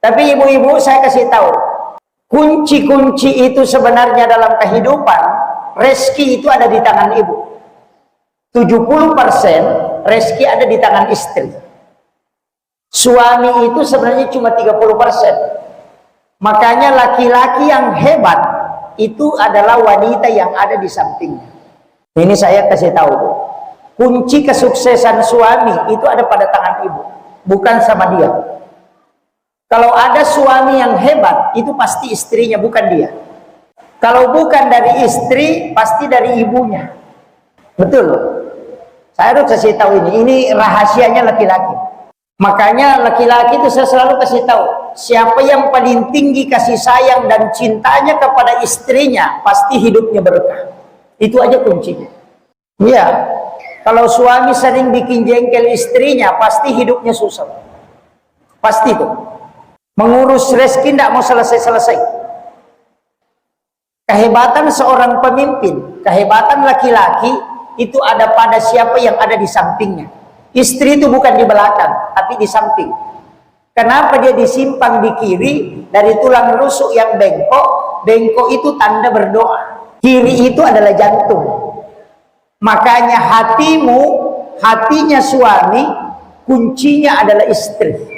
Tapi ibu-ibu, saya kasih tahu, kunci-kunci itu sebenarnya dalam kehidupan, rezeki itu ada di tangan ibu. 70% rezeki ada di tangan istri. Suami itu sebenarnya cuma 30%. Makanya laki-laki yang hebat itu adalah wanita yang ada di sampingnya. Ini saya kasih tahu, kunci kesuksesan suami itu ada pada tangan ibu, bukan sama dia. Kalau ada suami yang hebat, itu pasti istrinya, bukan dia. Kalau bukan dari istri, pasti dari ibunya. Betul loh. Saya harus kasih tahu ini rahasianya laki-laki. Makanya laki-laki itu saya selalu kasih tahu, siapa yang paling tinggi kasih sayang dan cintanya kepada istrinya, pasti hidupnya berkah. Itu aja kuncinya. Iya. Kalau suami sering bikin jengkel istrinya, pasti hidupnya susah. Pasti tuh. Mengurus rezeki tidak mau selesai-selesai. Kehebatan seorang pemimpin, kehebatan laki-laki itu ada pada siapa yang ada di sampingnya. Istri itu bukan di belakang, tapi di samping. Kenapa dia disimpang di kiri? Dari tulang rusuk yang bengkok. Bengkok itu tanda berdoa. Kiri itu adalah jantung. Makanya hatinya suami, kuncinya adalah istri.